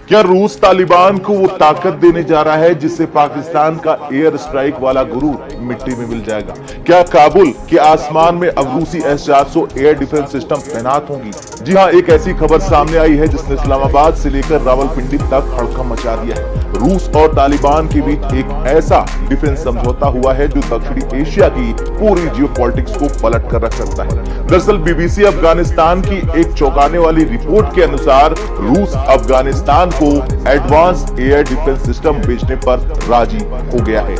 क्या रूस तालिबान को वो ताकत देने जा रहा है जिससे पाकिस्तान का एयर स्ट्राइक वाला गुरूर मिट्टी में मिल जाएगा? क्या काबुल के आसमान में अब रूसी S-400 एयर डिफेंस सिस्टम तैनात होंगी? जी हां, एक ऐसी खबर सामने आई है जिसने इस्लामाबाद से लेकर रावलपिंडी तक हड़कंप मचा दिया है। रूस और तालिबान के बीच एक ऐसा डिफेंस समझौता हुआ है जो दक्षिणी एशिया की पूरी जियोपॉलिटिक्स को पलट कर रख सकता है। दरअसल BBC अफगानिस्तान की एक चौंकाने वाली रिपोर्ट के अनुसार रूस अफगानिस्तान को एडवांस एयर डिफेंस सिस्टम बेचने पर राजी हो गया है।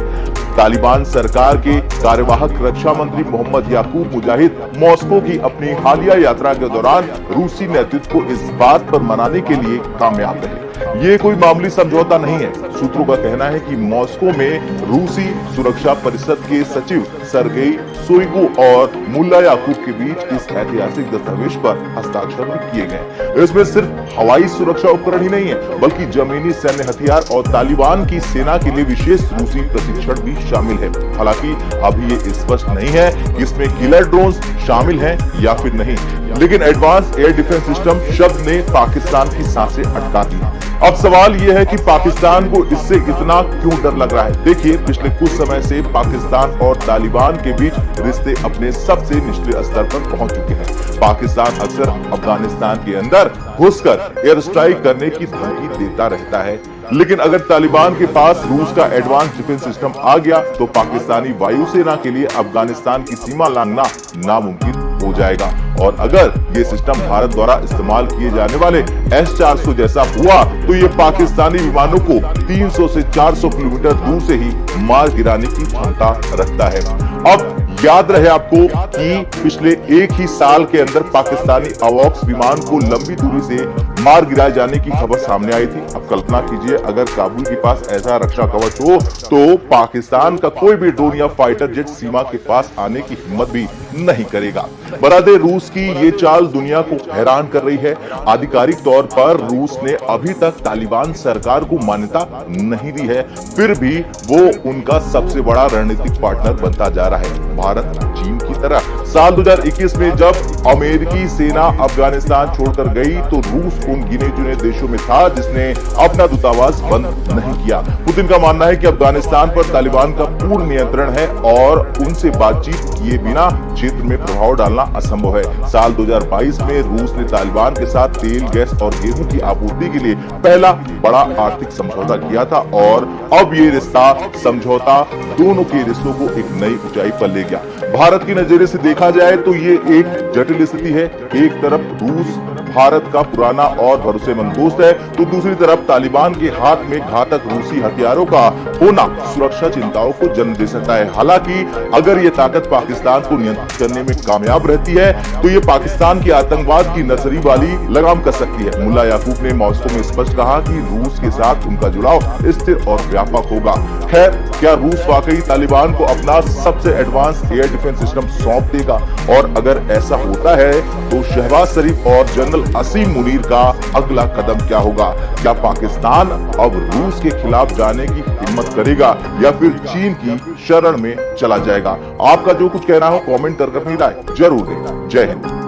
तालिबान सरकार के कार्यवाहक रक्षा मंत्री मोहम्मद याकूब मुजाहिद मॉस्को की अपनी हालिया यात्रा के दौरान रूसी नेतृत्व को इस बात पर मनाने के लिए कामयाब रहे। ये कोई मामूली समझौता नहीं है। सूत्रों का कहना है कि मॉस्को में रूसी सुरक्षा परिषद के सचिव सरगेई शोइगु और मुल्ला याकूब के बीच इस ऐतिहासिक दस्तावेज पर हस्ताक्षर भी किए गए। इसमें सिर्फ हवाई सुरक्षा उपकरण ही नहीं है, बल्कि जमीनी सैन्य हथियार और तालिबान की सेना के लिए विशेष रूसी प्रशिक्षण भी शामिल है। हालांकि अभी ये स्पष्ट नहीं है कि इसमें किलर ड्रोन्स शामिल हैं या फिर नहीं, लेकिन एडवांस एयर डिफेंस सिस्टम शब्द ने पाकिस्तान की सांसें अटका दी। अब सवाल यह है कि पाकिस्तान को इससे इतना क्यों डर लग रहा है? देखिए, पिछले कुछ समय से पाकिस्तान और तालिबान के बीच रिश्ते अपने सबसे निचले स्तर पर पहुंच चुके हैं। पाकिस्तान अक्सर अफगानिस्तान के अंदर घुसकर एयर स्ट्राइक करने की धमकी देता रहता है, लेकिन अगर तालिबान के पास रूस का एडवांस डिफेंस सिस्टम आ गया तो पाकिस्तानी वायुसेना के लिए अफगानिस्तान की सीमा लांघना नामुमकिन हो जाएगा। और अगर ये सिस्टम भारत द्वारा इस्तेमाल किए जाने वाले S-400 जैसा हुआ तो ये पाकिस्तानी विमानों को 300 से 400 किलोमीटर दूर से ही मार गिराने की क्षमता रखता है। अब याद रहे आपको कि पिछले एक ही साल के अंदर पाकिस्तानी अवॉक्स विमान को लंबी दूरी से मार गिराए जाने की खबर सामने आई थी। अब कल्पना कीजिए, अगर काबुल के पास ऐसा रक्षा कवच हो तो पाकिस्तान का कोई भी ड्रोन या फाइटर जेट सीमा के पास आने की हिम्मत भी नहीं करेगा। बरादे रूस की ये चाल दुनिया को हैरान कर रही है। आधिकारिक तौर पर रूस ने अभी तक तालिबान सरकार को मान्यता नहीं दी है, फिर भी वो उनका सबसे बड़ा रणनीतिक पार्टनर बनता जा रहा है, भारत चीन की तरह। साल 2021 में जब अमेरिकी सेना अफगानिस्तान छोड़कर गई तो रूस उन गिने चुने देशों में था जिसने अपना दूतावास बंद नहीं किया। पुतिन का मानना है कि अफगानिस्तान पर तालिबान का पूर्ण नियंत्रण है और उनसे बातचीत किए बिना क्षेत्र में प्रभाव डालना असंभव है। साल 2022 में रूस ने तालिबान के साथ तेल, गैस और गेहूं की आपूर्ति के लिए पहला बड़ा आर्थिक समझौता किया था और अब ये रिश्ता समझौता दोनों के रिश्तों को एक नई ऊंचाई पर ले गया। भारत की नजरिए से देखा जाए तो ये एक जटिल स्थिति है। एक तरफ रूस भारत का पुराना और भरोसेमंद दोस्त है तो दूसरी तरफ तालिबान के हाथ में घातक रूसी हथियारों का होना सुरक्षा चिंताओं को जन्म दे सकता है। हालांकि अगर ये ताकत पाकिस्तान को नियंत्रित करने में कामयाब रहती है तो ये पाकिस्तान के आतंकवाद की नर्सरी वाली लगाम कर सकती है। मुल्ला याकूब ने मॉस्को में स्पष्ट कहा कि रूस के साथ उनका जुड़ाव स्थिर और व्यापक होगा। खैर, क्या रूस वाकई तालिबान को अपना सबसे एडवांस एयर डिफेंस सिस्टम सौंप देगा? और अगर ऐसा होता है तो शहबाज शरीफ और जनरल असीम मुनीर का अगला कदम क्या होगा? क्या पाकिस्तान अब रूस के खिलाफ जाने की हिम्मत करेगा या फिर चीन की शरण में चला जाएगा? आपका जो कुछ कहना हो कमेंट करके अपनी राय जरूर दें। जय हिंद।